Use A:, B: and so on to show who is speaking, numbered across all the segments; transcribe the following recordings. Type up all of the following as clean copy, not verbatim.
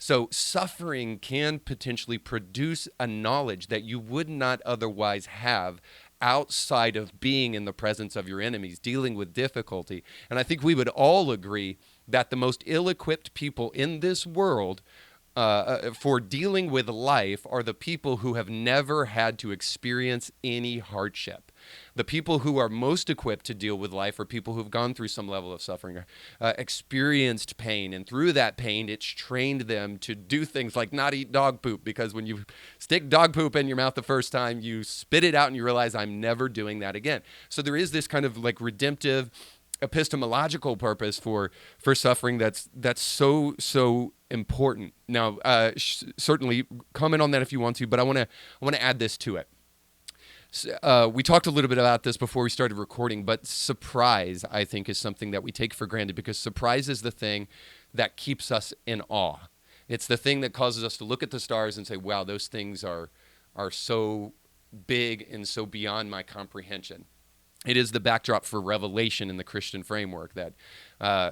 A: So suffering can potentially produce a knowledge that you would not otherwise have outside of being in the presence of your enemies, dealing with difficulty. And I think we would all agree that the most ill equipped people in this world for dealing with life are the people who have never had to experience any hardship. The people who are most equipped to deal with life are people who've gone through some level of suffering, experienced pain, and through that pain, it's trained them to do things like not eat dog poop, because when you stick dog poop in your mouth the first time, you spit it out and you realize, I'm never doing that again. So there is this kind of like redemptive epistemological purpose for suffering that's so important. Now, certainly comment on that if you want to, but I want to add this to it. We talked a little bit about this before we started recording, but surprise, I think, is something that we take for granted, because surprise is the thing that keeps us in awe. It's the thing that causes us to look at the stars and say, wow, those things are so big and so beyond my comprehension. It is the backdrop for revelation in the Christian framework, that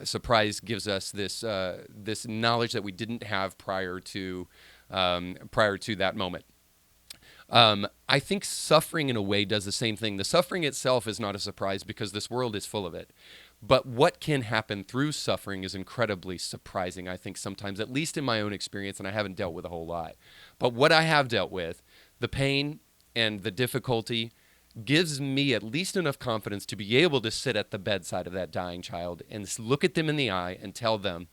A: surprise gives us this knowledge that we didn't have prior to that moment. I think suffering in a way does the same thing. The suffering itself is not a surprise because this world is full of it. But what can happen through suffering is incredibly surprising, I think, sometimes, at least in my own experience, and I haven't dealt with a whole lot. But what I have dealt with, the pain and the difficulty, gives me at least enough confidence to be able to sit at the bedside of that dying child and look at them in the eye and tell them,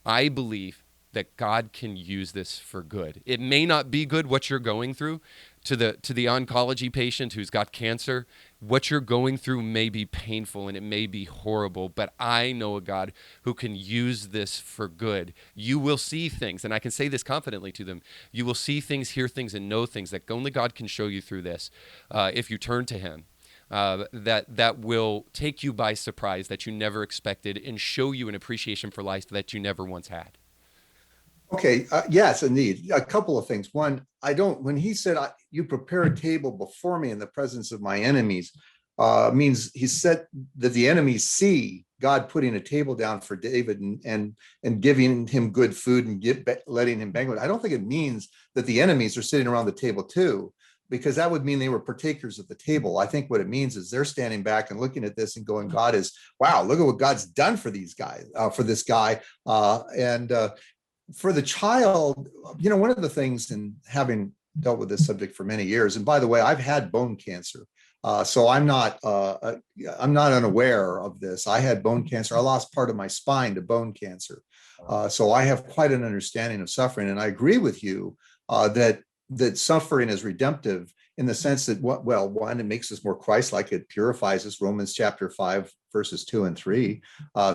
A: I believe that God can use this for good. It may not be good what you're going through. To the oncology patient who's got cancer, what you're going through may be painful and it may be horrible, but I know a God who can use this for good. You will see things, and I can say this confidently to them. You will see things, hear things, and know things that only God can show you through this if you turn to Him. That will take you by surprise, that you never expected, and show you an appreciation for life that you never once had.
B: Okay, yes, indeed. A couple of things. One, when he said, you prepare a table before me in the presence of my enemies, means he said that the enemies see God putting a table down for David and giving him good food and letting him banquet. I don't think it means that the enemies are sitting around the table too, because that would mean they were partakers of the table. I think what it means is they're standing back and looking at this and going, wow, look at what God's done for these guys, for this guy. And for the child, one of the things in having dealt with this subject for many years, and by the way, I've had bone cancer. So I'm not unaware of this. I had bone cancer. I lost part of my spine to bone cancer. So I have quite an understanding of suffering. And I agree with you that suffering is redemptive in the sense that, one, it makes us more Christ-like. It purifies us. Romans chapter 5, verses 2 and 3.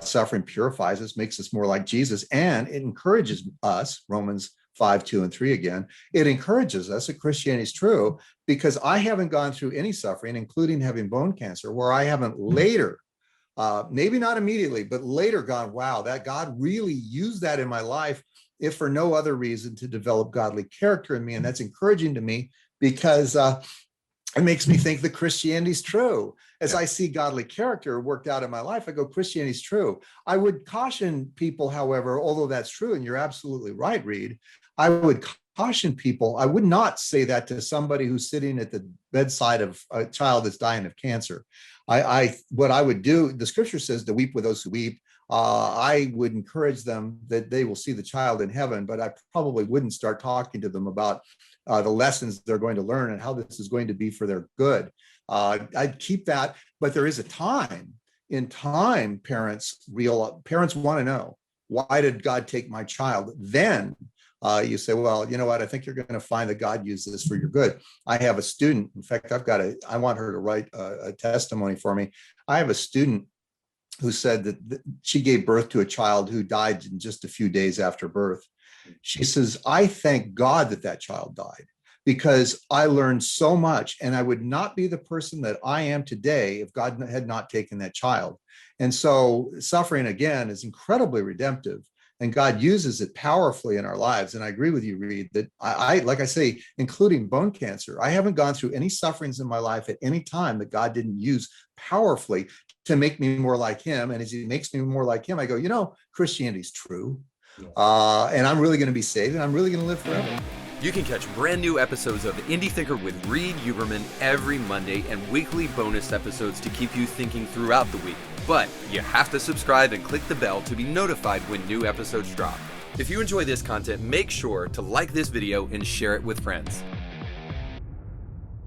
B: Suffering purifies us, makes us more like Jesus, and it encourages us, Romans 5, 2 and 3 again. It encourages us that Christianity is true, because I haven't gone through any suffering, including having bone cancer, where I haven't later, maybe not immediately, but later gone, wow, that God really used that in my life, if for no other reason, to develop godly character in me. And that's encouraging to me, because it makes me think that Christianity is true. As I see godly character worked out in my life, I go, Christianity is true. I would caution people, however, although that's true, and you're absolutely right, Reed, I would caution people. I would not say that to somebody who's sitting at the bedside of a child that's dying of cancer. What I would do, the scripture says to weep with those who weep. I would encourage them that they will see the child in heaven, but I probably wouldn't start talking to them about the lessons they're going to learn and how this is going to be for their good. I'd keep that, but there is a time. In time, parents want to know, why did God take my child? Then you say, well, you know what? I think you're going to find that God used this for your good. I have a student. In fact, I want her to write a testimony for me. I have a student who said that she gave birth to a child who died in just a few days after birth. She says, I thank God that child died, because I learned so much, and I would not be the person that I am today if God had not taken that child. And so suffering, again, is incredibly redemptive, and God uses it powerfully in our lives. And I agree with you, Reed, that I like I say, including bone cancer, I haven't gone through any sufferings in my life at any time that God didn't use powerfully to make me more like Him. And as He makes me more like Him, I go, Christianity's true. And I'm really going to be saved, and I'm really going to live forever.
A: You can catch brand new episodes of Indie Thinker with Reed Uberman every Monday and weekly bonus episodes to keep you thinking throughout the week. But you have to subscribe and click the bell to be notified when new episodes drop. If you enjoy this content, make sure to like this video and share it with friends.